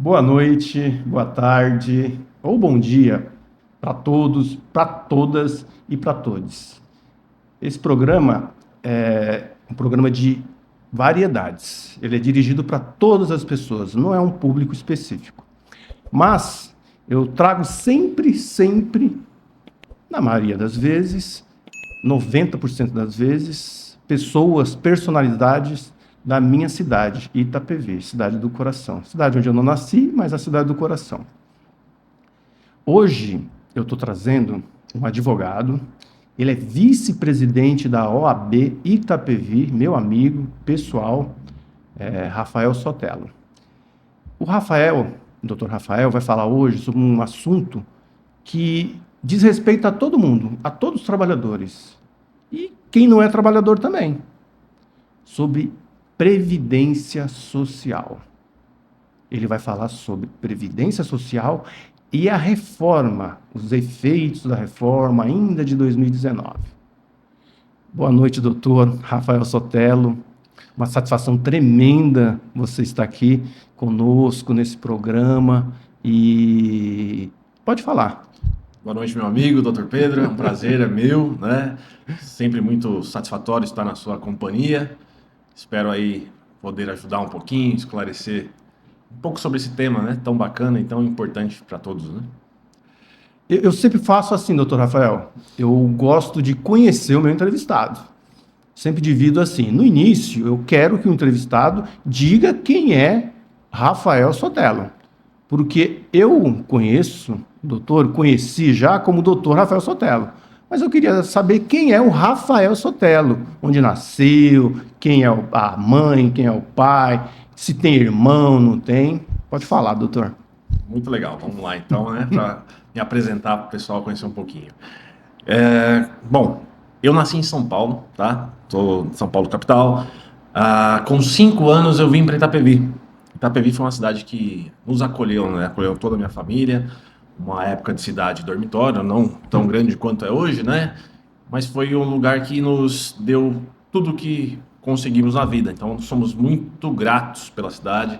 Boa noite, boa tarde ou bom dia para todos, para todas e para todos. Esse programa é um programa de variedades. Ele é dirigido para todas as pessoas, não é um público específico. Mas eu trago sempre, na maioria das vezes, 90% das vezes, pessoas, personalidades da minha cidade, Itapevi, cidade do coração. Cidade onde eu não nasci, mas a cidade do coração. Hoje eu estou trazendo um advogado, ele é vice-presidente da OAB Itapevi, meu amigo pessoal, Rafael Sotelo. O doutor Rafael, vai falar hoje sobre um assunto que diz respeito a todo mundo, a todos os trabalhadores. E quem não é trabalhador também. Sobre previdência social. Ele vai falar sobre previdência social e a reforma, os efeitos da reforma ainda de 2019. Boa noite, doutor Rafael Sotelo. Uma satisfação tremenda você estar aqui conosco nesse programa e pode falar. Boa noite, meu amigo, Dr. Pedro. É um prazer, é meu, né? Sempre muito satisfatório estar na sua companhia. Espero aí poder ajudar um pouquinho, esclarecer um pouco sobre esse tema, né? Tão bacana e tão importante para todos, né? Eu sempre faço assim, doutor Rafael. Eu gosto de conhecer o meu entrevistado. Sempre divido assim. No início, eu quero que o entrevistado diga quem é Rafael Sotelo. Porque eu conheci já como doutor Rafael Sotelo. Mas eu queria saber quem é o Rafael Sotelo, onde nasceu, quem é a mãe, quem é o pai, se tem irmão, não tem. Pode falar, doutor. Muito legal. Vamos lá, então, né? Para me apresentar para o pessoal conhecer um pouquinho. Bom, eu nasci em São Paulo, tá? Sou de São Paulo, capital. Com 5 anos eu vim para Itapevi. Itapevi foi uma cidade que nos acolheu, né? Acolheu toda a minha família. Uma época de cidade dormitório, não tão grande quanto é hoje, né? Mas foi um lugar que nos deu tudo que conseguimos na vida. Então somos muito gratos pela cidade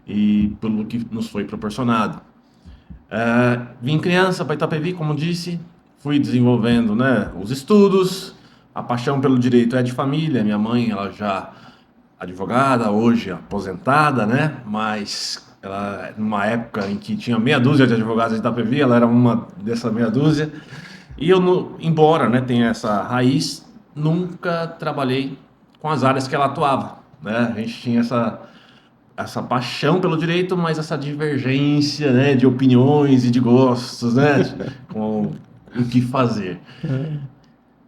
e pelo que nos foi proporcionado. Vim criança para Itapevi, como disse, fui desenvolvendo, né, os estudos, a paixão pelo direito é de família. Minha mãe, ela já advogada, hoje aposentada, né, mas ela, numa época em que tinha meia dúzia de advogados de Itapevi, ela era uma dessa meia dúzia. E eu, embora, né, tenha essa raiz, nunca trabalhei com as áreas que ela atuava, né? A gente tinha essa paixão pelo direito, mas essa divergência, né, de opiniões e de gostos, né, com o que fazer.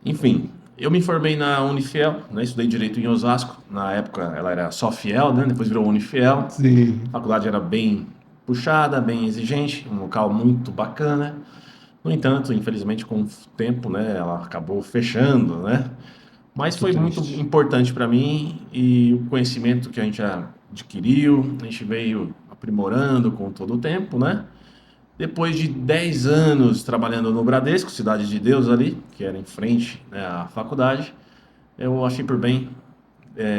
Enfim, eu me formei na Unifiel, né, estudei direito em Osasco. Na época ela era só Fiel, né, depois virou Unifiel. Sim. A faculdade era bem puxada, bem exigente, um local muito bacana. No entanto, infelizmente, com o tempo, né, ela acabou fechando, né? Mas Muito foi muito triste. importante para mim e o conhecimento que a gente adquiriu, a gente veio aprimorando com todo o tempo, né? Depois de 10 anos trabalhando no Bradesco, Cidade de Deus ali, que era em frente, né, à faculdade, eu achei por bem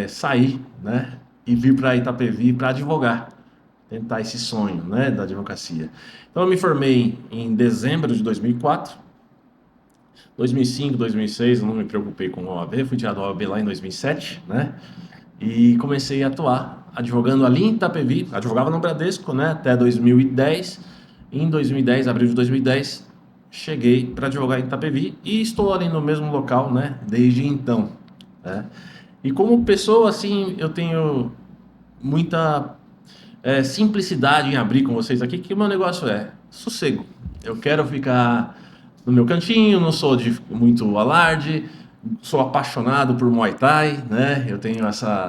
sair, né, e vir para Itapevi para advogar, tentar esse sonho, né, da advocacia. Então eu me formei em dezembro de 2004. 2005, 2006, eu não me preocupei com o OAB, fui tirado do OAB lá em 2007, né? E comecei a atuar, advogando ali em Itapevi, advogava no Bradesco, né, até 2010. Em 2010, abril de 2010, cheguei para advogar em Itapevi e estou ali no mesmo local, né, desde então, né? E como pessoa, assim, eu tenho muita simplicidade em abrir com vocês aqui, que o meu negócio é sossego. Eu quero ficar no meu cantinho, não sou de muito alarde, sou apaixonado por Muay Thai, né? Eu tenho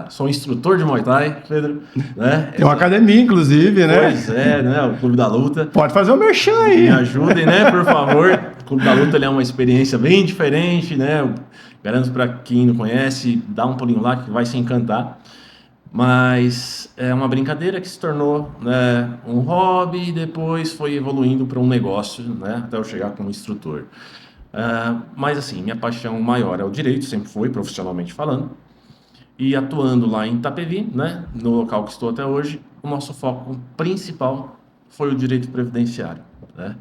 sou instrutor de Muay Thai, Pedro, né? Tem uma academia, inclusive, né? Pois é, né? O Clube da Luta. Pode fazer o merchan aí. Me ajudem, né? Por favor. O Clube da Luta ele é uma experiência bem diferente, né? Eu garanto para quem não conhece, dá um pulinho lá que vai se encantar. Mas é uma brincadeira que se tornou, né, um hobby e depois foi evoluindo para um negócio, né, até eu chegar como instrutor. Mas assim, minha paixão maior é o direito, sempre foi, profissionalmente falando. E atuando lá em Itapevi, né, no local que estou até hoje, o nosso foco principal foi o direito previdenciário, né?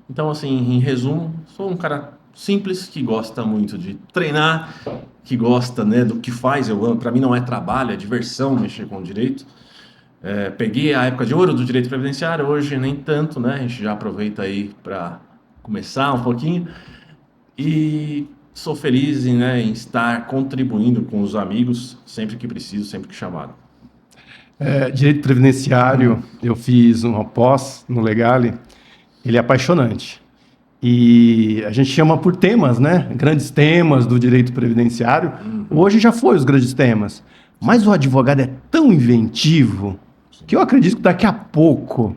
Então, assim, em resumo, sou um cara simples que gosta muito de treinar, que gosta, né, do que faz. Para mim não é trabalho, é diversão mexer com o direito. Peguei a época de ouro do direito previdenciário, hoje nem tanto, né? A gente já aproveita aí para começar um pouquinho. E sou feliz em estar contribuindo com os amigos sempre que preciso, sempre que chamado. Direito previdenciário, eu fiz uma pós no Legale, ele é apaixonante. E a gente chama por temas, né? Grandes temas do direito previdenciário. Hoje já foi os grandes temas. Mas o advogado é tão inventivo que eu acredito que daqui a pouco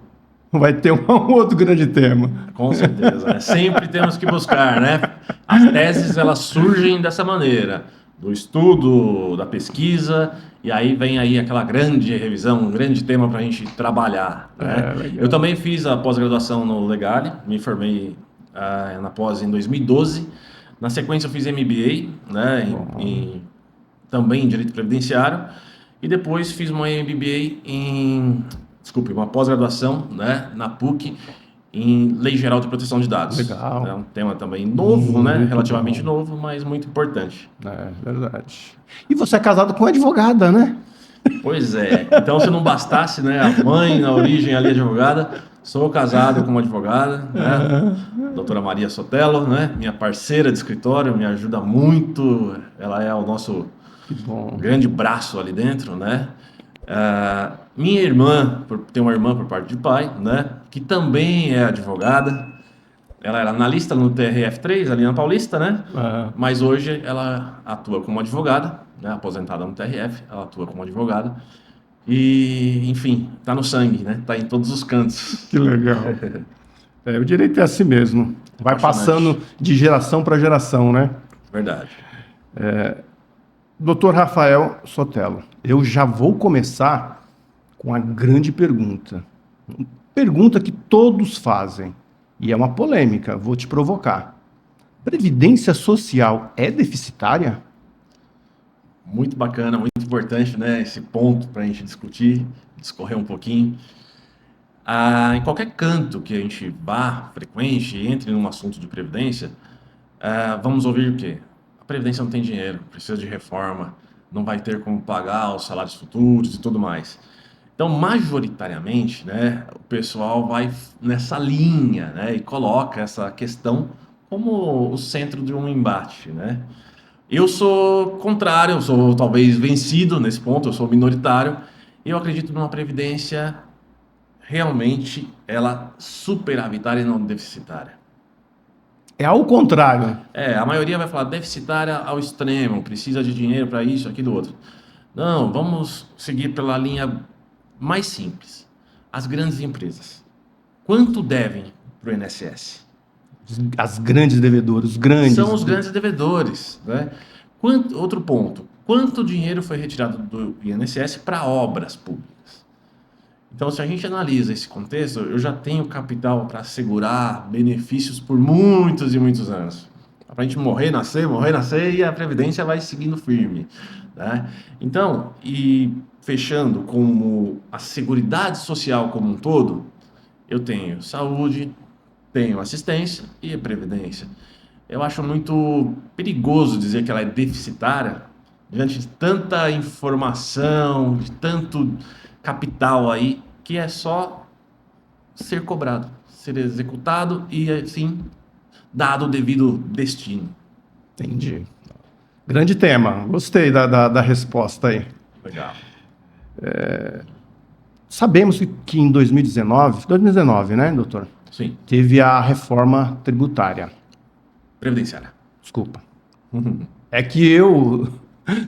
vai ter um outro grande tema. Com certeza, né? Sempre temos que buscar, né? As teses, elas surgem dessa maneira, do estudo, da pesquisa, e aí vem aí aquela grande revisão, um grande tema para a gente trabalhar, né? Eu também fiz a pós-graduação no Legale, me formei na pós em 2012. Na sequência eu fiz MBA, né, também em Direito Previdenciário, e depois fiz uma uma pós-graduação, né, na PUC, em Lei Geral de Proteção de Dados. Legal. É um tema também novo, né, relativamente novo, mas muito importante. É verdade. E você é casado com uma advogada, né? Pois é. Então, se não bastasse, né, a mãe na origem ali advogada, sou casado com uma advogada, né, doutora Maria Sotelo, né, minha parceira de escritório, me ajuda muito, ela é o nosso grande braço ali dentro, né. Minha irmã, tem uma irmã por parte de pai, né, que também é advogada. Ela era analista no TRF3, ali na Paulista, né? Mas hoje ela atua como advogada, né? Aposentada no TRF, ela atua como advogada. E, enfim, tá no sangue, né? Tá em todos os cantos. Que legal. O direito é assim mesmo. Vai passando de geração para geração, né? Verdade. Doutor Rafael Sotelo, eu já vou começar com a grande pergunta. Pergunta que todos fazem. E é uma polêmica, vou te provocar. Previdência social é deficitária? Muito bacana, muito importante, né? Esse ponto para a gente discutir, discorrer um pouquinho. Em qualquer canto que a gente vá, frequente, entre num assunto de previdência, vamos ouvir o quê? A previdência não tem dinheiro, precisa de reforma, não vai ter como pagar os salários futuros e tudo mais. Então, majoritariamente, né, o pessoal vai nessa linha, né, e coloca essa questão como o centro de um embate, né? Eu sou contrário, eu sou talvez vencido nesse ponto, eu sou minoritário, e eu acredito numa previdência realmente ela superavitária e não deficitária. É ao contrário. A maioria vai falar deficitária ao extremo, precisa de dinheiro para isso, aquilo, outro. Não, vamos seguir pela linha mais simples. As grandes empresas. Quanto devem para o INSS? As grandes devedoras, os grandes... São os grandes devedores, né? Outro ponto. Quanto dinheiro foi retirado do INSS para obras públicas? Então, se a gente analisa esse contexto, eu já tenho capital para assegurar benefícios por muitos e muitos anos. Para a gente morrer, nascer, e a Previdência vai seguindo firme, né? Então, e fechando com a Seguridade Social como um todo, eu tenho saúde, tenho assistência e a Previdência. Eu acho muito perigoso dizer que ela é deficitária diante de tanta informação, de tanto capital aí, que é só ser cobrado, ser executado e, assim, dado o devido destino. Entendi. Grande tema. Gostei da resposta aí. Legal. Sabemos que em 2019, né, doutor? Sim. Teve a reforma tributária. Previdenciária. Desculpa. É que eu,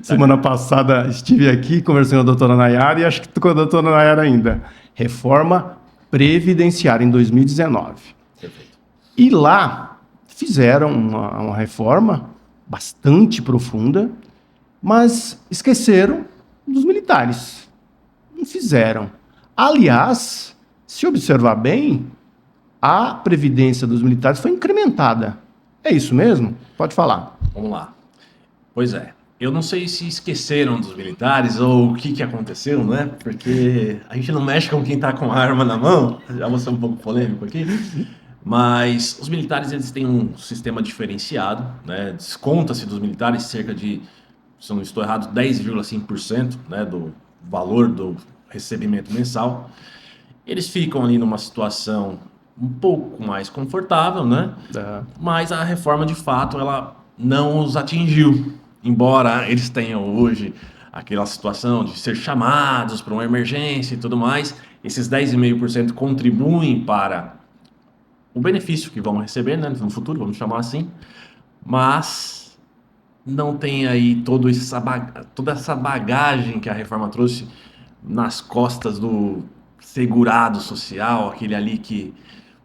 semana passada, estive aqui conversando com a doutora Nayara e acho que com a doutora Nayara ainda. Reforma previdenciária em 2019. Perfeito. E lá fizeram uma reforma bastante profunda, mas esqueceram dos militares. Não fizeram. Aliás, se observar bem, a previdência dos militares foi incrementada. É isso mesmo? Pode falar. Vamos lá. Pois é. Eu não sei se esqueceram dos militares ou o que aconteceu, né? Porque a gente não mexe com quem está com a arma na mão. Já vou ser um pouco polêmico aqui. Mas os militares, eles têm um sistema diferenciado, né? Desconta-se dos militares cerca de, se eu não estou errado, 10,5%, né, do valor do recebimento mensal. Eles ficam ali numa situação um pouco mais confortável, né? É. Mas a reforma, de fato, ela não os atingiu. Embora eles tenham hoje aquela situação de ser chamados para uma emergência e tudo mais, esses 10,5% contribuem para o benefício que vão receber, né, no futuro, vamos chamar assim, mas não tem aí toda essa bagagem que a reforma trouxe nas costas do segurado social, aquele ali que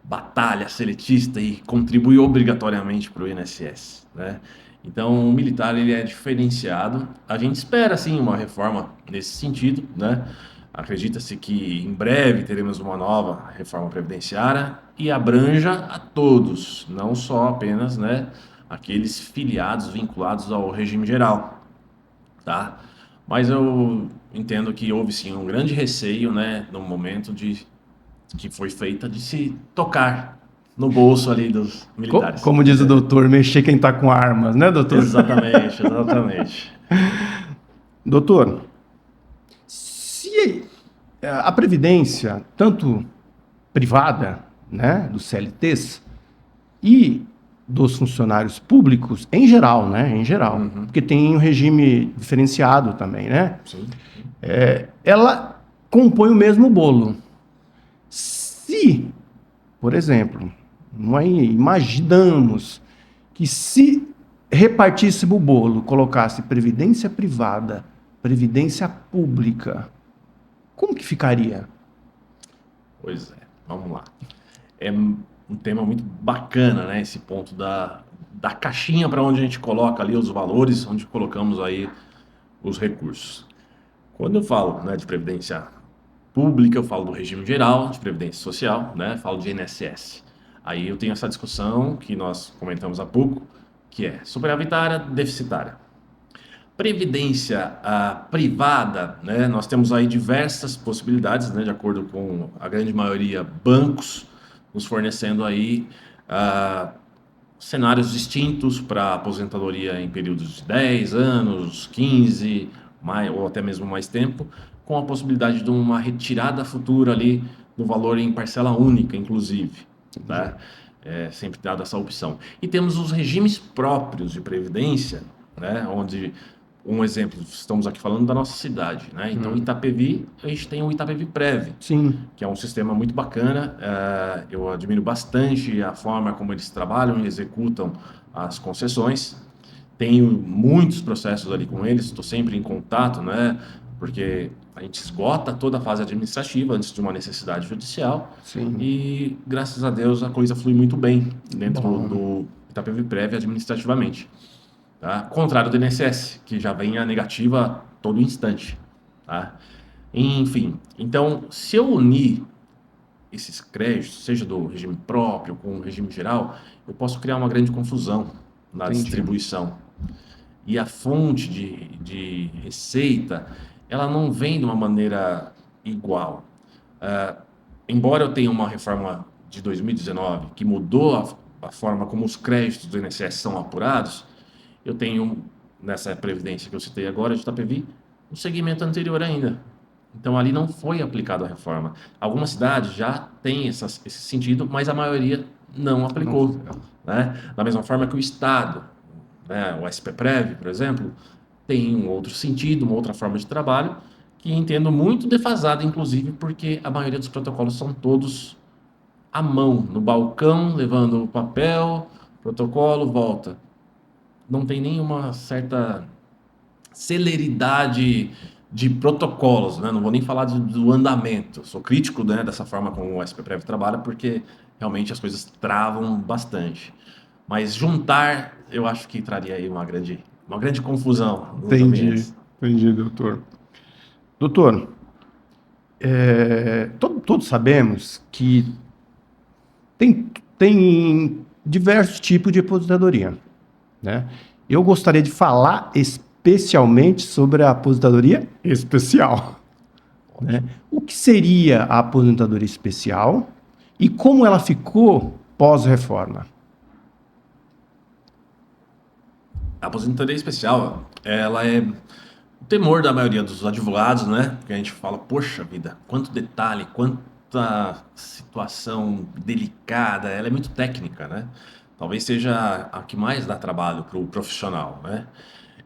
batalha seletista e contribui obrigatoriamente para o INSS, né? Então, o militar, ele é diferenciado. A gente espera sim uma reforma nesse sentido, né? Acredita-se que em breve teremos uma nova reforma previdenciária e abranja a todos, não só apenas, né, aqueles filiados vinculados ao regime geral, tá? Mas eu entendo que houve sim um grande receio, né, no momento de que foi feita de se tocar no bolso ali dos militares. Como diz o doutor, mexer quem está com armas, né, doutor? Exatamente, exatamente. Doutor, se a Previdência, tanto privada, né, dos CLTs, e dos funcionários públicos, em geral, né, em geral, porque tem um regime diferenciado também, né? Sim. Ela compõe o mesmo bolo. Se, por exemplo, imaginamos que se repartíssemos o bolo, colocasse previdência privada, previdência pública, como que ficaria? Pois é, vamos lá. É um tema muito bacana, né? Esse ponto da caixinha para onde a gente coloca ali os valores, onde colocamos aí os recursos. Quando eu falo, né, de previdência pública, eu falo do regime geral de previdência social, né? Falo de INSS. Aí eu tenho essa discussão que nós comentamos há pouco, que é superavitária, deficitária. Previdência privada, né? Nós temos aí diversas possibilidades, né? De acordo com a grande maioria, bancos nos fornecendo aí cenários distintos para aposentadoria em períodos de 10 anos, 15, ou até mesmo mais tempo, com a possibilidade de uma retirada futura ali do valor em parcela única, inclusive, tá? É sempre dada essa opção. E temos os regimes próprios de previdência, né? Onde, um exemplo, estamos aqui falando da nossa cidade, né? Então, Itapevi, a gente tem o Itapevi Prev, Sim. que é um sistema muito bacana. Eu admiro bastante a forma como eles trabalham e executam as concessões. Tenho muitos processos ali com eles, estou sempre em contato, né? Porque a gente esgota toda a fase administrativa antes de uma necessidade judicial. Sim. E, graças a Deus, a coisa flui muito bem dentro Bom. do Itapevi Prev administrativamente. Tá? Contrário do INSS, que já vem a negativa a todo instante. Tá? Enfim, então, se eu unir esses créditos, seja do regime próprio com o regime geral, eu posso criar uma grande confusão na Entendi. distribuição. E a fonte de receita, ela não vem de uma maneira igual. Embora eu tenha uma reforma de 2019 que mudou a forma como os créditos do INSS são apurados, eu tenho, nessa previdência que eu citei agora, de Itapevi, um segmento anterior ainda. Então, ali não foi aplicada a reforma. Algumas cidades já têm esse sentido, mas a maioria não aplicou. Né? Da mesma forma que o Estado, né, o SPPrev, por exemplo, tem um outro sentido, uma outra forma de trabalho, que entendo muito defasada, inclusive, porque a maioria dos protocolos são todos à mão, no balcão, levando o papel, protocolo, volta. Não tem nenhuma certa celeridade de protocolos, né? Não vou nem falar do andamento. Sou crítico, né, dessa forma como o SPPrev trabalha, porque realmente as coisas travam bastante. Mas juntar, eu acho que traria aí uma grande confusão nos ambientes. Entendi, doutor. Doutor, todos sabemos que tem diversos tipos de aposentadoria, né? Eu gostaria de falar especialmente sobre a aposentadoria especial, né? O que seria a aposentadoria especial e como ela ficou pós-reforma? A aposentadoria especial, ela é o temor da maioria dos advogados, né? Que a gente fala, poxa vida, quanto detalhe, quanta situação delicada, ela é muito técnica, né? Talvez seja a que mais dá trabalho para o profissional, né?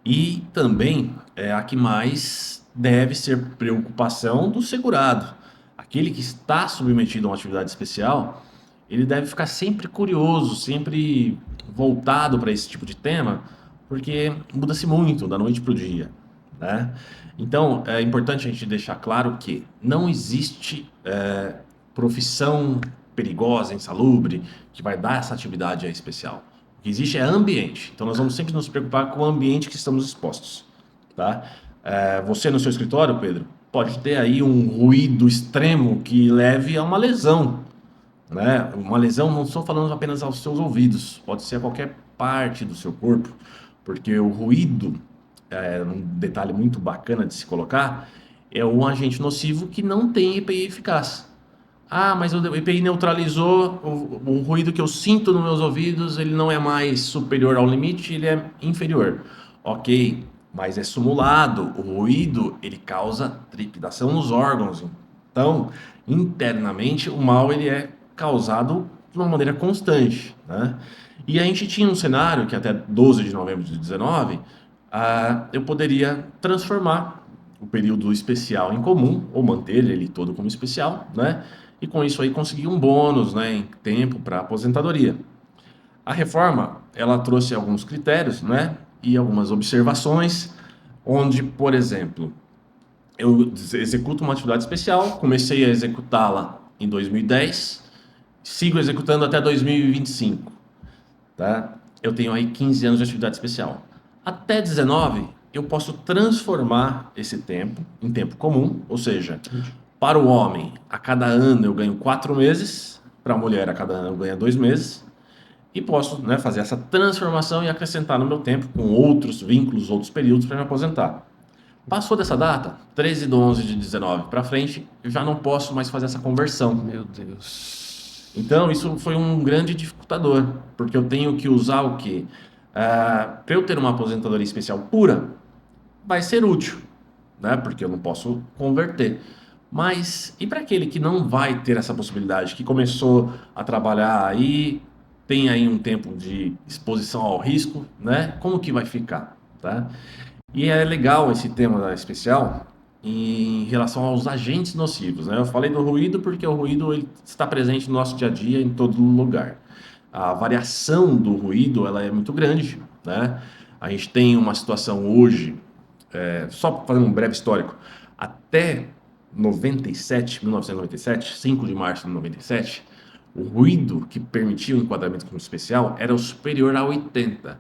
E também é a que mais deve ser preocupação do segurado. Aquele que está submetido a uma atividade especial, ele deve ficar sempre curioso, sempre voltado para esse tipo de tema, porque muda-se muito da noite para o dia, né? Então, é importante a gente deixar claro que não existe profissão perigosa, insalubre, que vai dar essa atividade especial. O que existe é ambiente. Então, nós vamos sempre nos preocupar com o ambiente que estamos expostos, tá? Você no seu escritório, Pedro, pode ter aí um ruído extremo que leve a uma lesão, né? Uma lesão, não estou falando apenas aos seus ouvidos, pode ser a qualquer parte do seu corpo, porque o ruído, um detalhe muito bacana de se colocar, é um agente nocivo que não tem EPI eficaz. Ah, mas o EPI neutralizou o ruído que eu sinto nos meus ouvidos, ele não é mais superior ao limite, ele é inferior. Ok, mas é simulado. O ruído, ele causa trepidação nos órgãos. Então, internamente, o mal ele é causado de uma maneira constante, né? E a gente tinha um cenário que até 12 de novembro de 19, eu poderia transformar o período especial em comum, ou manter ele todo como especial, né? E com isso aí conseguir um bônus, né, em tempo para aposentadoria. A reforma, ela trouxe alguns critérios, né, e algumas observações, onde, por exemplo, eu executo uma atividade especial, comecei a executá-la em 2010, sigo executando até 2025, tá? Eu tenho aí 15 anos de atividade especial. Até 19, eu posso transformar esse tempo em tempo comum, ou seja, para o homem, a cada ano eu ganho 4 meses, para a mulher, a cada ano eu ganho 2 meses, e posso, né, fazer essa transformação e acrescentar no meu tempo com outros vínculos, outros períodos para me aposentar. Passou dessa data, 13 de 11 de 19 para frente, eu já não posso mais fazer essa conversão. Meu Deus. Então, isso foi um grande dificultador, porque eu tenho que usar o quê? Para eu ter uma aposentadoria especial pura, vai ser útil, né? Porque eu não posso converter. Mas e para aquele que não vai ter essa possibilidade, que começou a trabalhar aí, tem aí um tempo de exposição ao risco, né? Como que vai ficar, tá? E é legal esse tema especial em relação aos agentes nocivos, né? Eu falei do ruído porque o ruído ele está presente no nosso dia a dia em todo lugar. A variação do ruído ela é muito grande, né? A gente tem uma situação hoje, só fazendo um breve histórico, até 97, 1997, 5 de março de 97, o ruído que permitia o enquadramento como especial era o superior a 80.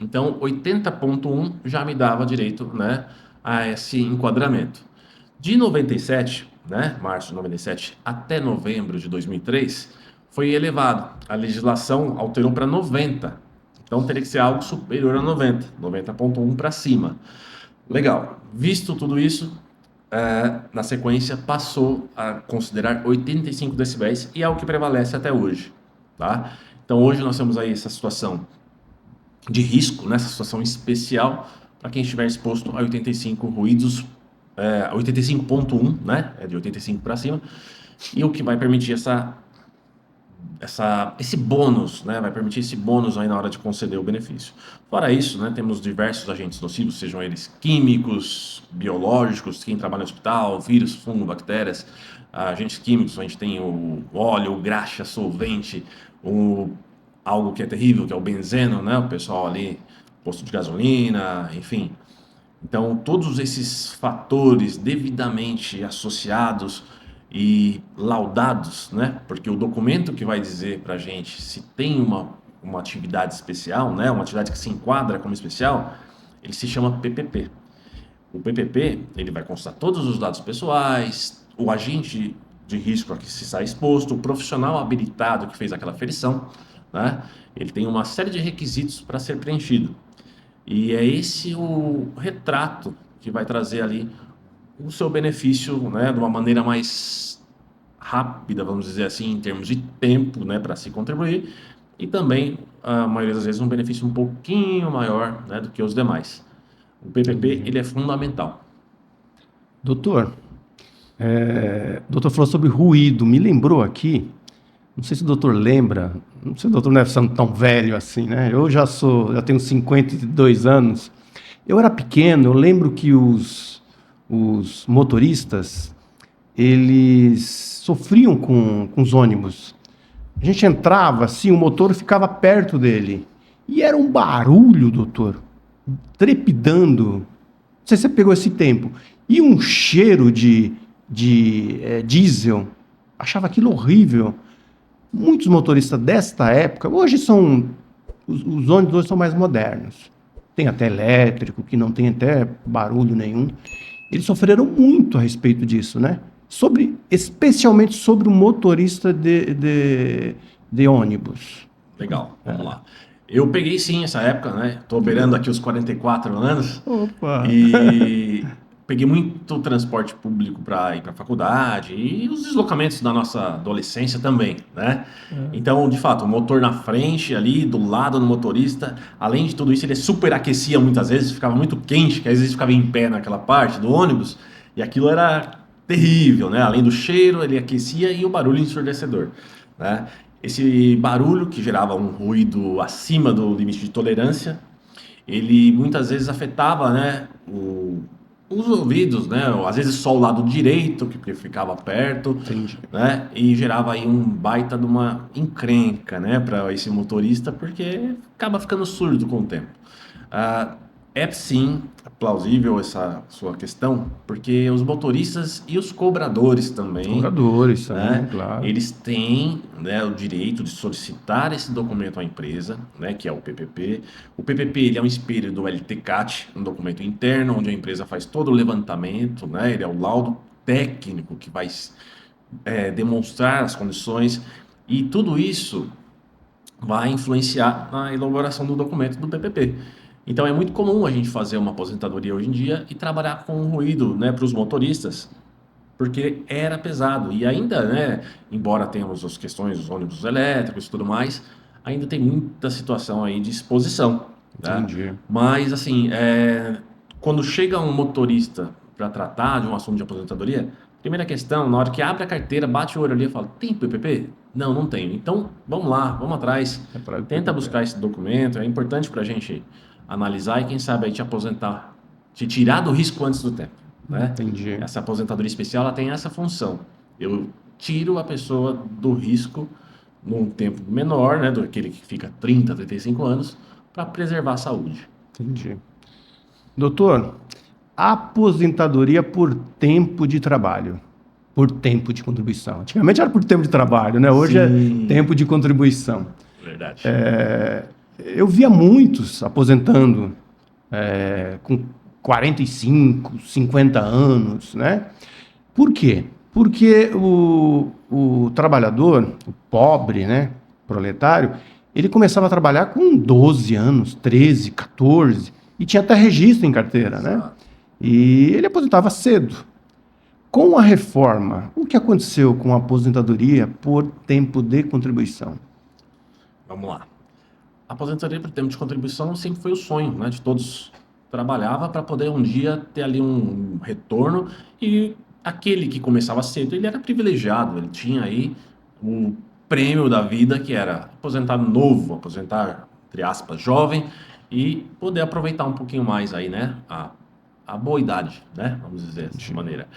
Então, 80.1 já me dava direito, né, a esse enquadramento. De 97, né, março de 97, até novembro de 2003, foi elevado. A legislação alterou para 90. Então, teria que ser algo superior a 90, 90.1 para cima. Legal. Visto tudo isso, na sequência passou a considerar 85 decibéis e é o que prevalece até hoje, tá? Então, hoje nós temos aí essa situação de risco, nessa situação especial, para quem estiver exposto a 85 ruídos, 85.1, né? É de 85 para cima, e o que vai permitir esse bônus, né? Vai permitir esse bônus aí na hora de conceder o benefício. Fora isso, né? Temos diversos agentes nocivos, sejam eles químicos, biológicos, quem trabalha no hospital, vírus, fungo, bactérias, agentes químicos, a gente tem o óleo, o graxa, solvente, algo que é terrível, que é o benzeno, né? O pessoal ali, posto de gasolina, enfim. Então, todos esses fatores devidamente associados e laudados, né? Porque o documento que vai dizer para a gente se tem uma atividade especial, né? Uma atividade que se enquadra como especial, ele se chama PPP. O PPP, ele vai constar todos os dados pessoais, o agente de risco a que se está exposto, o profissional habilitado que fez aquela aferição, né? Ele tem uma série de requisitos para ser preenchido. E é esse o retrato que vai trazer ali o seu benefício, né, de uma maneira mais rápida, vamos dizer assim, em termos de tempo, né, para se contribuir, e também, a maioria das vezes, um benefício um pouquinho maior, né, do que os demais. O PPP, Entendi. ele é fundamental. Doutor, o doutor falou sobre ruído. Me lembrou aqui, não sei se o doutor lembra, não sei se o doutor não é tão velho assim, né? Eu já tenho 52 anos. Eu era pequeno, eu lembro que os motoristas, eles sofriam com os ônibus. A gente entrava assim, o motor ficava perto dele. E era um barulho, doutor, trepidando. Não sei se você pegou esse tempo. E um cheiro de diesel. Achava aquilo horrível. Muitos motoristas desta época, hoje são. Os ônibus hoje são mais modernos. Tem até elétrico, que não tem até barulho nenhum. Eles sofreram muito a respeito disso, né? Especialmente sobre o motorista de ônibus. Legal, vamos lá. Eu peguei sim essa época, né? Tô beirando aqui os 44 anos Opa! e peguei muito transporte público para ir para a faculdade e os deslocamentos da nossa adolescência também, né? Então, de fato, o motor na frente ali, do lado do motorista, além de tudo isso, ele superaquecia muitas vezes, ficava muito quente, que às vezes ficava em pé naquela parte do ônibus e aquilo era terrível, né? Além do cheiro, ele aquecia e o barulho ensurdecedor, né? Esse barulho que gerava um ruído acima do limite de tolerância, ele muitas vezes afetava, né, os ouvidos, né, ou às vezes só o lado direito, que ficava perto, Entendi. né, e gerava aí um baita de uma encrenca, né, para esse motorista, porque acaba ficando surdo com o tempo. Ah, é sim plausível essa sua questão, porque os motoristas e os cobradores Os também, cobradores também, né? claro. Eles têm, né, o direito de solicitar esse documento à empresa, né, que é o PPP. O PPP ele é um espelho do LTCAT, um documento interno onde a empresa faz todo o levantamento, né? Ele é o laudo técnico que vai demonstrar as condições e tudo isso vai influenciar na elaboração do documento do PPP. Então é muito comum a gente fazer uma aposentadoria hoje em dia e trabalhar com ruído, né, para os motoristas, porque era pesado. E ainda, né, embora tenhamos as questões dos ônibus elétricos e tudo mais, ainda tem muita situação aí de exposição, tá? Entendi. Mas, assim, quando chega um motorista para tratar de um assunto de aposentadoria, primeira questão, na hora que abre a carteira, bate o olho ali e fala, tem PPP? Não, não tenho. Então, vamos lá, vamos atrás, É para o tenta PPP. buscar esse documento, é importante para a gente analisar e, quem sabe, aí te aposentar, te tirar do risco antes do tempo, né? Entendi. Essa aposentadoria especial ela tem essa função. Eu tiro a pessoa do risco num tempo menor, né, do aquele que fica 30, 35 anos, para preservar a saúde. Entendi. Doutor, aposentadoria por tempo de trabalho. Por tempo de contribuição. Antigamente era por tempo de trabalho, né? Hoje é Sim, tempo de contribuição. verdade. Eu via muitos aposentando com 45, 50 anos, né? Por quê? Porque o trabalhador, o pobre, né, proletário, ele começava a trabalhar com 12 anos, 13, 14, e tinha até registro em carteira, né? Exato. E ele aposentava cedo. Com a reforma, o que aconteceu com a aposentadoria por tempo de contribuição? Vamos lá. A aposentadoria por tempo de contribuição sempre foi o sonho, né, de todos. Trabalhava para poder um dia ter ali um retorno e aquele que começava cedo, ele era privilegiado, ele tinha aí o prêmio da vida que era aposentar novo, aposentar, entre aspas, jovem e poder aproveitar um pouquinho mais aí, né, a boa idade, né, vamos dizer dessa Entendi. maneira.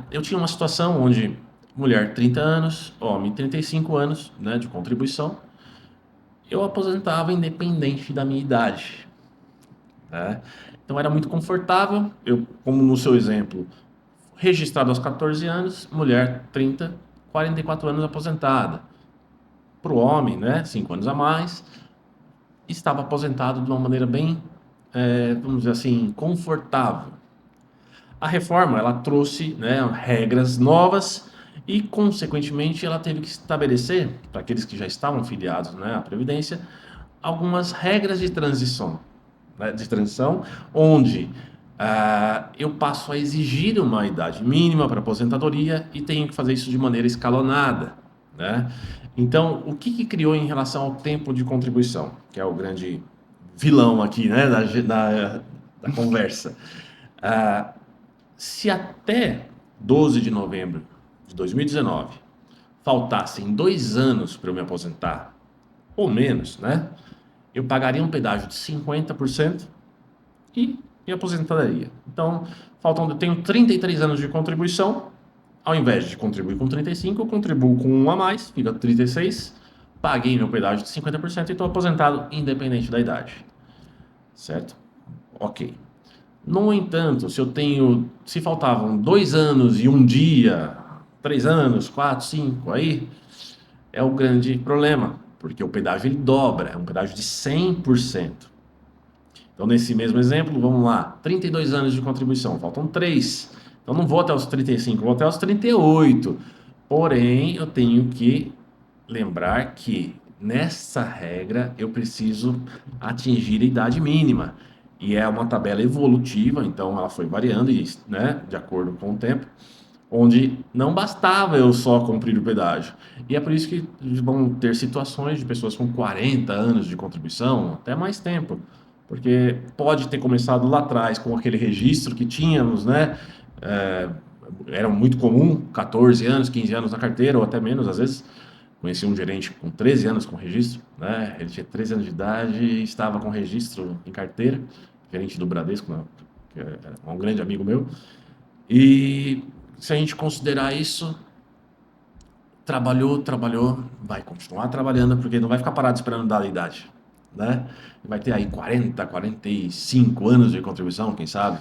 Eu tinha uma situação onde mulher 30 anos, homem 35 anos, né, de contribuição, eu aposentava independente da minha idade, né? Então era muito confortável. Eu, como no seu exemplo, registrado aos 14 anos, mulher 30, 44 anos aposentada. Para o homem, né, 5 anos a mais, estava aposentado de uma maneira bem, vamos dizer assim, confortável. A reforma, ela trouxe, né, regras novas e, consequentemente, ela teve que estabelecer, para aqueles que já estavam filiados, né, à Previdência, algumas regras de transição. né, de transição, onde eu passo a exigir uma idade mínima para aposentadoria e tenho que fazer isso de maneira escalonada, né? Então, o que criou em relação ao tempo de contribuição, que é o grande vilão aqui, né, da conversa? Ah, Se até 12 de novembro de 2019 faltassem 2 anos para eu me aposentar, ou menos, né? Eu pagaria um pedágio de 50% e me aposentadoria. Então, eu tenho 33 anos de contribuição. Ao invés de contribuir com 35, eu contribuo com um a mais, fica 36. Paguei meu pedágio de 50% e estou aposentado independente da idade. Certo? Ok. No entanto, se faltavam 2 anos e um dia, 3 anos, 4, 5, aí é o grande problema, porque o pedágio ele dobra, é um pedágio de 100%. Então, nesse mesmo exemplo, vamos lá, 32 anos de contribuição, faltam 3. Então, não vou até os 35, vou até os 38. Porém, eu tenho que lembrar que nessa regra eu preciso atingir a idade mínima. E é uma tabela evolutiva, então ela foi variando, né, de acordo com o tempo, onde não bastava eu só cumprir o pedágio. E é por isso que vão ter situações de pessoas com 40 anos de contribuição, até mais tempo, porque pode ter começado lá atrás com aquele registro que tínhamos, né? É, Era muito comum, 14 anos, 15 anos na carteira, ou até menos, às vezes. Conheci um gerente com 13 anos com registro, né? Ele tinha 13 anos de idade e estava com registro em carteira, gerente do Bradesco, né? Que é um grande amigo meu. E se a gente considerar isso, trabalhou, vai continuar trabalhando, porque não vai ficar parado esperando dar a idade, né? Vai ter aí 40, 45 anos de contribuição, quem sabe?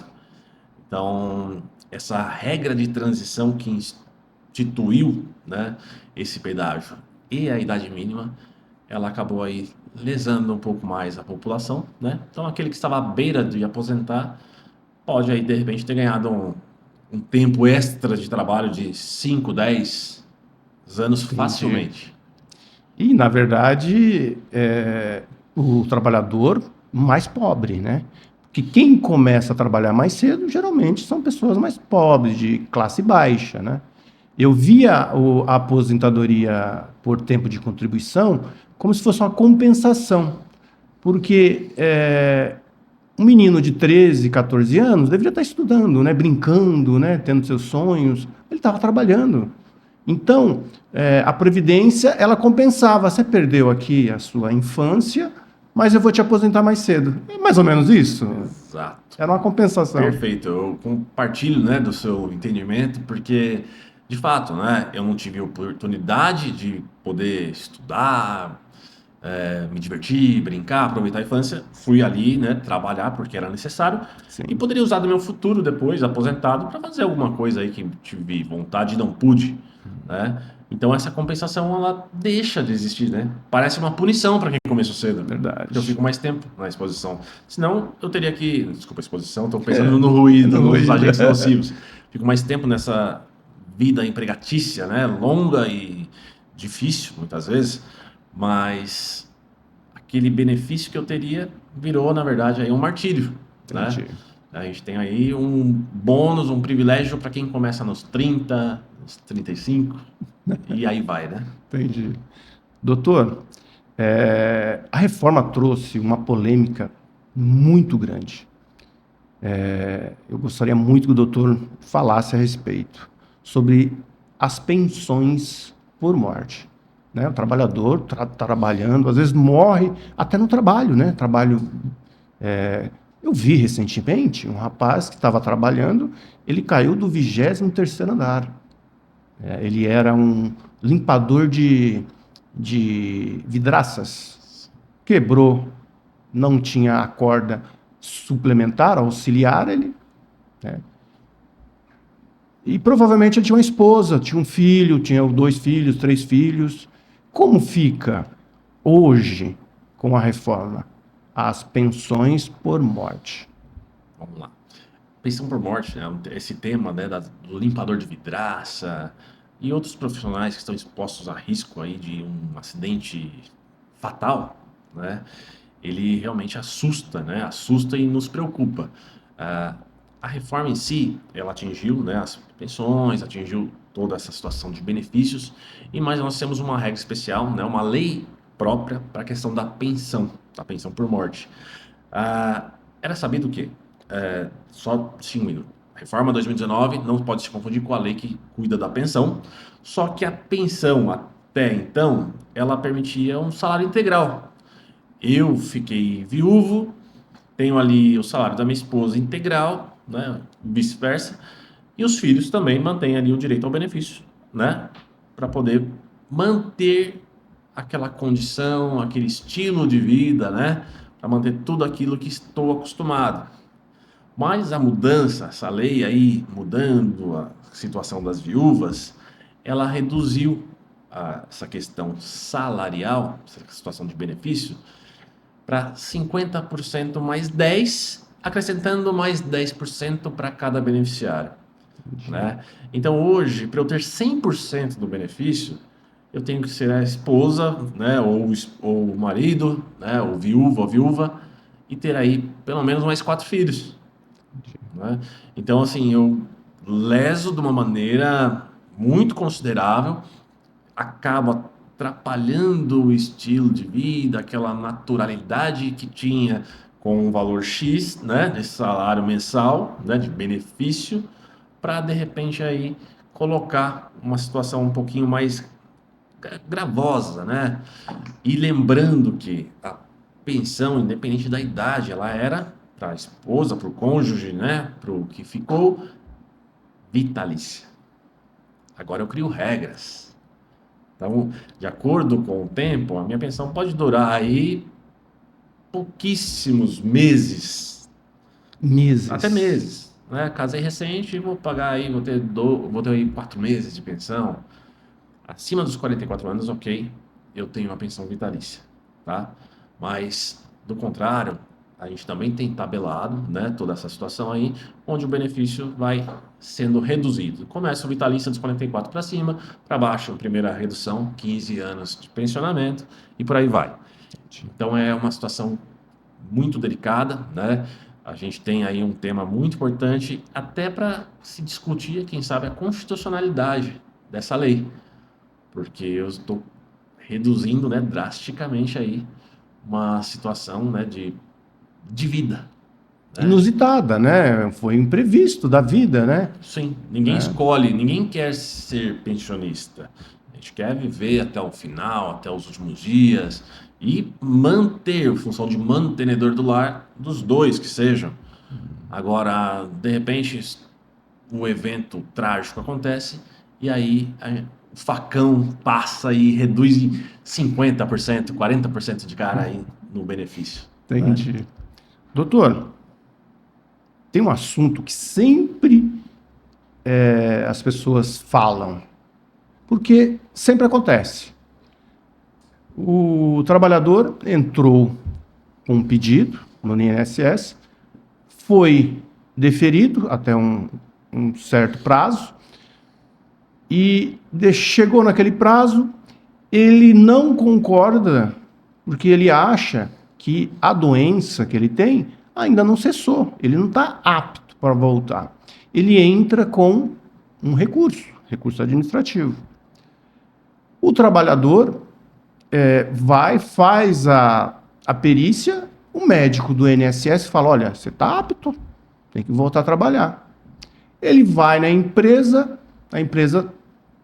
Então, essa regra de transição que instituiu, né, esse pedágio e a idade mínima, ela acabou aí lesando um pouco mais a população, né? Então, aquele que estava à beira de aposentar pode aí, de repente, ter ganhado um tempo extra de trabalho de 5, 10 anos Entendi. facilmente. E, na verdade, o trabalhador mais pobre, né? Porque quem começa a trabalhar mais cedo, geralmente, são pessoas mais pobres, de classe baixa, né? Eu via a aposentadoria por tempo de contribuição como se fosse uma compensação, porque um menino de 13, 14 anos deveria estar estudando, né? Brincando, né? Tendo seus sonhos. Ele estava trabalhando. Então, a Previdência, ela compensava. Você perdeu aqui a sua infância, mas eu vou te aposentar mais cedo. É mais ou menos isso. Exato. Era uma compensação. Perfeito, eu compartilho, né, do seu entendimento, porque, de fato, né, eu não tive oportunidade de poder estudar, me divertir, brincar, aproveitar a infância. Fui ali, né, trabalhar porque era necessário e Sim, poderia usar do meu futuro depois, aposentado, para fazer alguma coisa aí que tive vontade e não pude, né? Então essa compensação ela deixa de existir, né? Parece uma punição para quem começou cedo, porque eu verdade. fico mais tempo na exposição. Senão eu teria que, desculpa, exposição, estou pensando no ruído, No nos ruído. agentes nocivos. Fico mais tempo nessa vida empregatícia, né? Longa e difícil muitas vezes, mas aquele benefício que eu teria virou, na verdade, aí um martírio, né? Entendi. A gente tem aí um bônus, um privilégio para quem começa nos 30, nos 35, e aí vai, né? Entendi. Doutor, a reforma trouxe uma polêmica muito grande. Eu gostaria muito que o doutor falasse a respeito sobre as pensões por morte. Né? O trabalhador trabalhando, às vezes morre até no trabalho, né? Eu vi recentemente um rapaz que estava trabalhando, ele caiu do 23º andar. Ele era um limpador de vidraças. Quebrou, não tinha a corda suplementar, auxiliar, né? E provavelmente ele tinha uma esposa, tinha um filho, tinha 2 filhos, 3 filhos. Como fica hoje, com a reforma, as pensões por morte? Vamos lá. Pensão por morte, né? Esse tema, né, do limpador de vidraça e outros profissionais que estão expostos a risco aí de um acidente fatal, né? ele realmente assusta, né? Assusta e nos preocupa. Ah, a reforma em si, ela atingiu, né, as pensões, atingiu toda essa situação de benefícios, mas nós temos uma regra especial, né, uma lei própria para a questão da pensão por morte. Ah, era sabido que, só distinguindo, reforma 2019 não pode se confundir com a lei que cuida da pensão, só que a pensão até então, ela permitia um salário integral. Eu fiquei viúvo, tenho ali o salário da minha esposa integral, né, vice-versa, e os filhos também mantêm ali o direito ao benefício, né, para poder manter aquela condição, aquele estilo de vida, né, para manter tudo aquilo que estou acostumado. Mas a mudança, essa lei aí mudando a situação das viúvas, ela reduziu essa questão salarial, essa situação de benefício, para 50% mais 10, acrescentando mais 10% para cada beneficiário, Entendi. né? Então hoje, para eu ter 100% do benefício, eu tenho que ser a esposa, né, ou o marido, né, o viúvo ou viúva, e ter aí pelo menos mais 4 filhos, né? Então, assim, eu leso de uma maneira muito considerável, acaba atrapalhando o estilo de vida, aquela naturalidade que tinha com um valor X, né, de salário mensal, né, de benefício, para de repente aí colocar uma situação um pouquinho mais gravosa, né? E lembrando que a pensão, independente da idade, ela era para a esposa, para o cônjuge, né, para o que ficou, vitalícia. Agora eu crio regras. Então, de acordo com o tempo, a minha pensão pode durar aí pouquíssimos meses, até Meses. meses, né? Casei recente, vou pagar aí, vou ter aí 4 meses de pensão. Acima dos 44 anos, ok, eu tenho uma pensão vitalícia, tá? Mas, do contrário, a gente também tem tabelado, né, toda essa situação aí, onde o benefício vai sendo reduzido. Começa o vitalício dos 44 para cima, para baixo, a primeira redução, 15 anos de pensionamento e por aí vai. Então é uma situação muito delicada, né? A gente tem aí um tema muito importante, até para se discutir, quem sabe, a constitucionalidade dessa lei, porque eu estou reduzindo, né, drasticamente aí uma situação, né, de vida, né? Inusitada, né? Foi imprevisto da vida, né? Sim, ninguém Né? escolhe, ninguém quer ser pensionista. A gente quer viver até o final, até os últimos dias e manter a função de mantenedor do lar dos dois que sejam. Agora, de repente, um evento trágico acontece e aí o facão passa e reduz em 50%, 40% de cara aí no benefício, né? Entendi. Doutor, tem um assunto que sempre as pessoas falam, porque sempre acontece. O trabalhador entrou com um pedido no INSS, foi deferido até um certo prazo, e chegou naquele prazo, ele não concorda, porque ele acha que a doença que ele tem ainda não cessou, ele não está apto para voltar. Ele entra com um recurso administrativo. O trabalhador vai, faz a perícia, o médico do INSS fala, olha, você está apto, tem que voltar a trabalhar. Ele vai na empresa, a empresa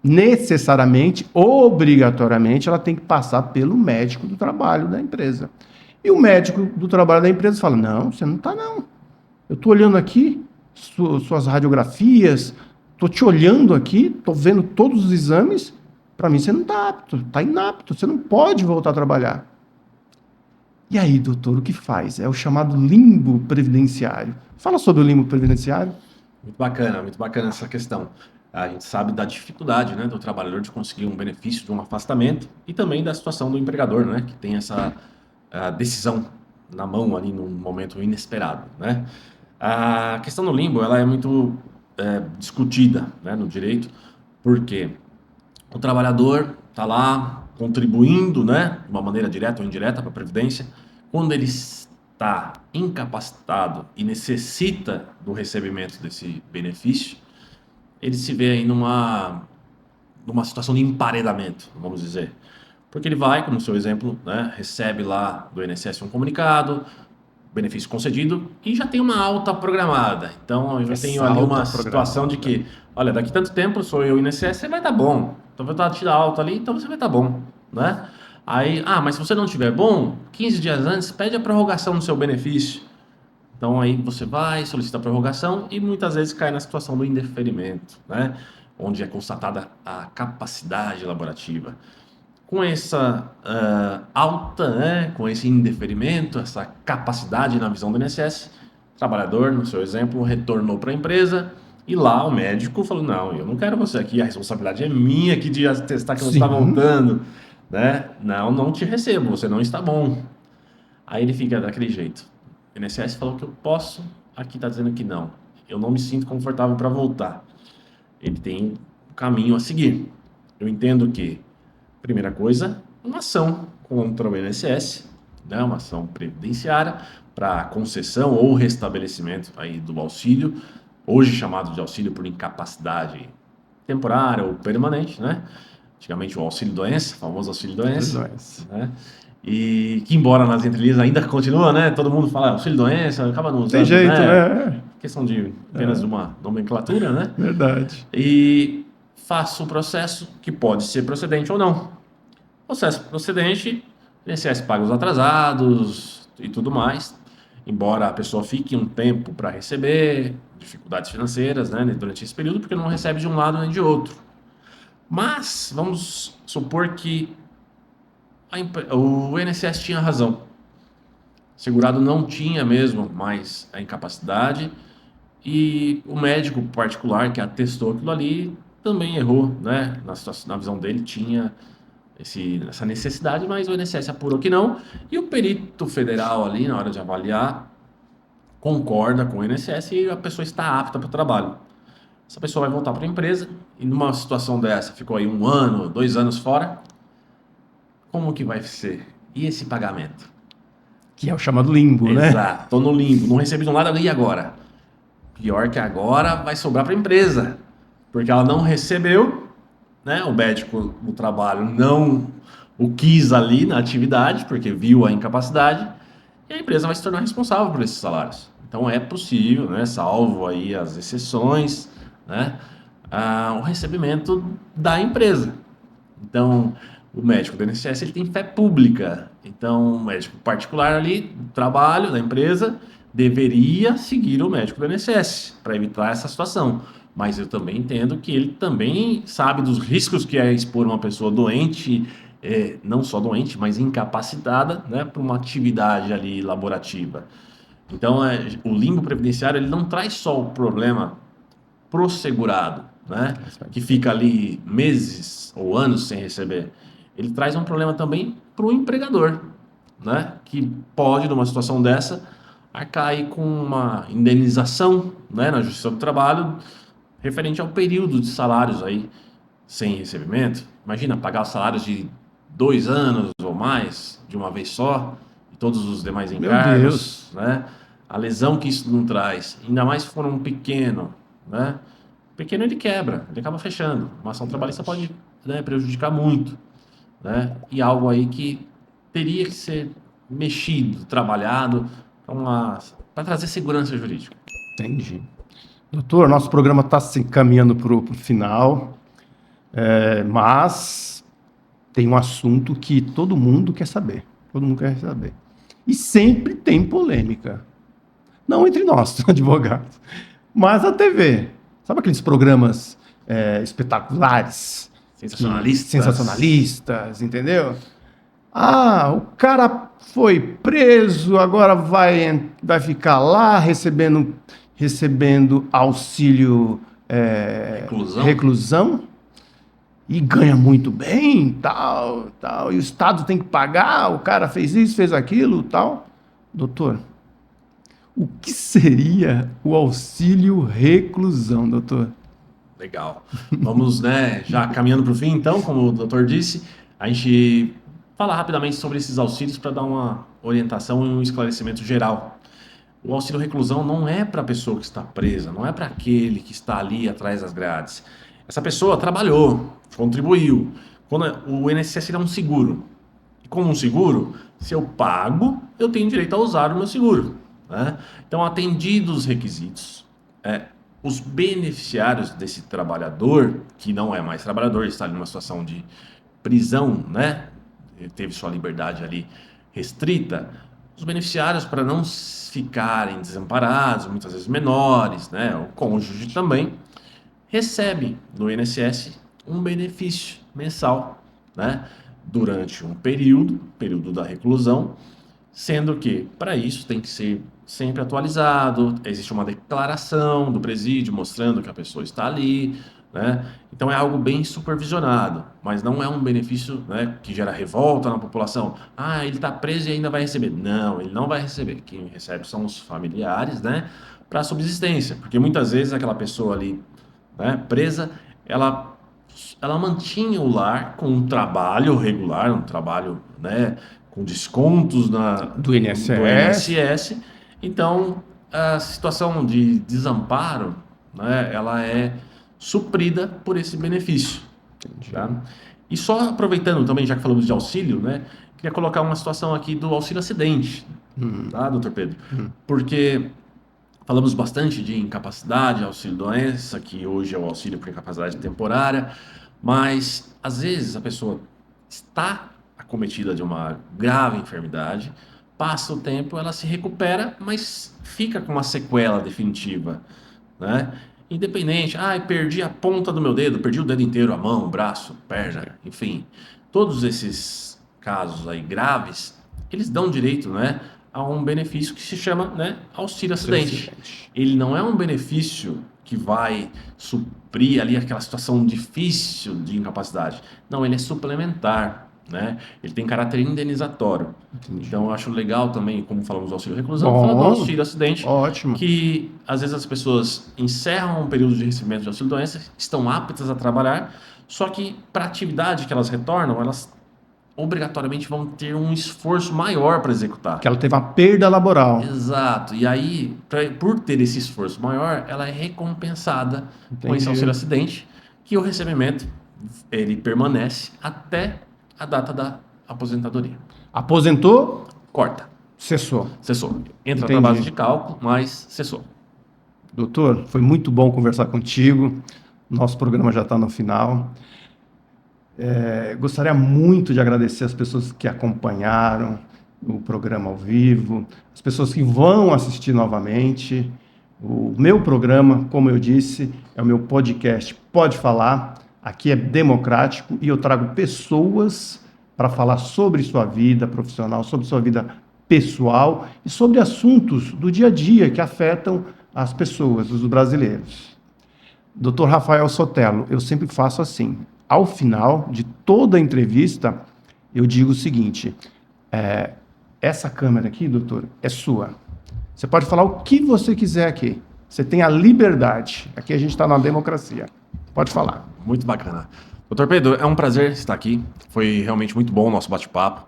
necessariamente, obrigatoriamente, ela tem que passar pelo médico do trabalho da empresa. E o médico do trabalho da empresa fala, não, você não está não. Eu estou olhando aqui suas radiografias, estou te olhando aqui, estou vendo todos os exames, para mim você não está apto, está inapto, você não pode voltar a trabalhar. E aí, doutor, o que faz? É o chamado limbo previdenciário. Fala sobre o limbo previdenciário. Muito bacana essa questão. A gente sabe da dificuldade, né, do trabalhador de conseguir um benefício de um afastamento e também da situação do empregador, né, que tem essa decisão na mão ali num momento inesperado, né? A questão do limbo, ela é muito discutida, né, no direito, porque o trabalhador está lá contribuindo, né, de uma maneira direta ou indireta para a Previdência, quando ele está incapacitado e necessita do recebimento desse benefício, ele se vê aí numa situação de emparedamento, vamos dizer. Porque ele vai, como no seu exemplo, né, recebe lá do INSS um comunicado, benefício concedido, e já tem uma alta programada. Então, eu já tenho ali uma situação de que, olha, daqui tanto tempo sou eu INSS, você vai estar bom. Então, eu vou te dar alta ali, então você vai estar bom, né? Aí, mas se você não estiver bom, 15 dias antes, pede a prorrogação do seu benefício. Então, aí você vai, solicita a prorrogação e muitas vezes cai na situação do indeferimento, né? Onde é constatada a capacidade laborativa. Com essa alta, né, com esse indeferimento, essa capacidade na visão do INSS, o trabalhador, no seu exemplo, retornou para a empresa e lá o médico falou, não, eu não quero você aqui, a responsabilidade é minha aqui de atestar que você está voltando, né? Não te recebo, você não está bom. Aí ele fica daquele jeito. O INSS falou que eu posso, aqui está dizendo que não. Eu não me sinto confortável para voltar. Ele tem um caminho a seguir. Eu entendo que primeira coisa, uma ação contra o INSS, né, uma ação previdenciária para concessão ou restabelecimento aí do auxílio, hoje chamado de auxílio por incapacidade temporária ou permanente, né? Antigamente o auxílio-doença, famoso auxílio-doença, né? E que embora nas entrelinhas ainda continua, né? Todo mundo fala auxílio-doença, acaba não usando, tem jeito, né? Questão de apenas uma nomenclatura, né? Verdade. E faço um processo que pode ser procedente ou não. Processo procedente, o INSS paga os atrasados e tudo mais, embora a pessoa fique um tempo para receber, dificuldades financeiras, né, durante esse período, porque não recebe de um lado nem de outro. Mas vamos supor que o INSS tinha razão. O segurado não tinha mesmo mais a incapacidade e o médico particular que atestou aquilo ali também errou, né? Na visão dele tinha essa necessidade, mas o INSS apurou que não, e o perito federal ali, na hora de avaliar, concorda com o INSS e a pessoa está apta para o trabalho. Essa pessoa vai voltar para a empresa e numa situação dessa, ficou aí 1 ano, 2 anos fora, como que vai ser? E esse pagamento? Que é o chamado limbo, né? Exato, estou no limbo, não recebi de um lado, e agora? Pior que agora vai sobrar para a empresa, porque ela não recebeu, né? O médico do trabalho não o quis ali na atividade, porque viu a incapacidade, e a empresa vai se tornar responsável por esses salários. Então é possível, né, salvo aí as exceções, né, o recebimento da empresa. Então, o médico do INSS ele tem fé pública. Então, o médico particular ali, do trabalho da empresa, deveria seguir o médico do INSS para evitar essa situação. Mas eu também entendo que ele também sabe dos riscos que é expor uma pessoa doente, não só doente, mas incapacitada, né, para uma atividade ali laborativa. Então, o limbo previdenciário ele não traz só o problema pro segurado, né, que fica ali meses ou anos sem receber. Ele traz um problema também para o empregador, né, que pode, numa situação dessa, arcar aí com uma indenização, né, na Justiça do Trabalho referente ao período de salários aí sem recebimento. Imagina pagar os salários de 2 anos ou mais de uma vez só e todos os demais encargos, né? A lesão que isso não traz, ainda mais se for um pequeno, né? Pequeno ele quebra, ele acaba fechando. Uma ação trabalhista pode, né, prejudicar muito, né? E algo aí que teria que ser mexido, trabalhado para trazer segurança jurídica. Entendi. Doutor, nosso programa está se encaminhando para o final, mas tem um assunto que todo mundo quer saber. Todo mundo quer saber. E sempre tem polêmica. Não entre nós, advogados, mas a TV. Sabe aqueles programas espetaculares? Sensacionalistas, entendeu? O cara foi preso, agora vai ficar lá recebendo auxílio reclusão e ganha muito bem, tal, e o Estado tem que pagar, o cara fez isso, fez aquilo, tal. Doutor, o que seria o auxílio reclusão, doutor? Legal. Vamos, né, já caminhando para o fim, então, como o doutor disse, a gente falar rapidamente sobre esses auxílios para dar uma orientação e um esclarecimento geral. O auxílio reclusão não é para a pessoa que está presa, não é para aquele que está ali atrás das grades. Essa pessoa trabalhou, contribuiu. O INSS é um seguro. E como um seguro, se eu pago, eu tenho direito a usar o meu seguro, né? Então, atendidos os requisitos, os beneficiários desse trabalhador, que não é mais trabalhador, está ali numa situação de prisão, né? Ele teve sua liberdade ali restrita, os beneficiários, para não ficarem desamparados, muitas vezes menores, né? O cônjuge também, recebe do INSS um benefício mensal, né? Durante um período da reclusão, sendo que, para isso, tem que ser sempre atualizado, existe uma declaração do presídio mostrando que a pessoa está ali, né? Então é algo bem supervisionado, mas não é um benefício, né, que gera revolta na população. Ah, ele está preso e ainda vai receber. Não, ele não vai receber. Quem recebe são os familiares, né, para subsistência, porque muitas vezes aquela pessoa ali, né, presa, ela mantinha o lar com um trabalho regular, um trabalho, né, com descontos Do INSS. do INSS. Então, a situação de desamparo, né, ela é suprida por esse benefício. Tá? E só aproveitando também, já que falamos de auxílio, né, queria colocar uma situação aqui do auxílio acidente, tá, doutor Pedro? Porque falamos bastante de incapacidade, auxílio-doença, que hoje é o auxílio por incapacidade temporária, mas às vezes a pessoa está acometida de uma grave enfermidade, passa o tempo, ela se recupera, mas fica com uma sequela definitiva, né? Independente, perdi a ponta do meu dedo, perdi o dedo inteiro, a mão, o braço, perna, enfim. Todos esses casos aí graves, eles dão direito, né, a um benefício que se chama, né, auxílio acidente. Ele não é um benefício que vai suprir ali aquela situação difícil de incapacidade. Não, ele é suplementar, né? Ele tem caráter indenizatório. Então, eu acho legal também, como falamos do auxílio reclusão, falar do auxílio acidente. Ótimo. Que às vezes as pessoas encerram um período de recebimento de auxílio doença, estão aptas a trabalhar, só que para a atividade que elas retornam, elas obrigatoriamente vão ter um esforço maior para executar. Que ela teve uma perda laboral. Exato. E aí, por ter esse esforço maior, ela é recompensada com esse auxílio acidente, que o recebimento ele permanece até a data da aposentadoria. Aposentou? Corta. Cessou. Entra para a base de cálculo, mas cessou. Doutor, foi muito bom conversar contigo. Nosso programa já está no final. Gostaria muito de agradecer as pessoas que acompanharam o programa ao vivo, as pessoas que vão assistir novamente. O meu programa, como eu disse, é o meu podcast Pode Falar. Aqui é democrático e eu trago pessoas para falar sobre sua vida profissional, sobre sua vida pessoal e sobre assuntos do dia a dia que afetam as pessoas, os brasileiros. Dr. Rafael Sotelo, eu sempre faço assim. Ao final de toda a entrevista, eu digo o seguinte: essa câmera aqui, doutor, é sua. Você pode falar o que você quiser aqui. Você tem a liberdade. Aqui a gente está na democracia. Pode falar. Muito bacana. Doutor Pedro, é um prazer estar aqui. Foi realmente muito bom o nosso bate-papo.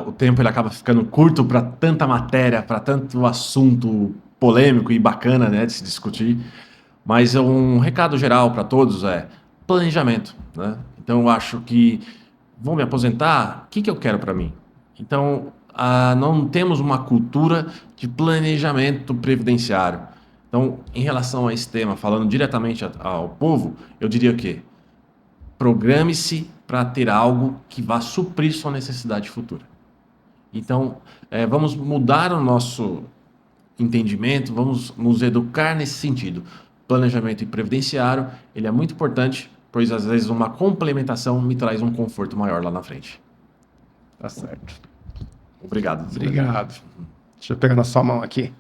O tempo ele acaba ficando curto para tanta matéria, para tanto assunto polêmico e bacana, né, de se discutir. Mas um recado geral para todos é planejamento, né? Então eu acho que vou me aposentar, o que eu quero para mim? Então não temos uma cultura de planejamento previdenciário. Então, em relação a esse tema, falando diretamente ao povo, eu diria que programe-se para ter algo que vá suprir sua necessidade futura. Então, vamos mudar o nosso entendimento, vamos nos educar nesse sentido. Planejamento e previdenciário, ele é muito importante, pois às vezes uma complementação me traz um conforto maior lá na frente. Tá certo. Obrigado. Obrigado. Deixa eu pegar na sua mão aqui.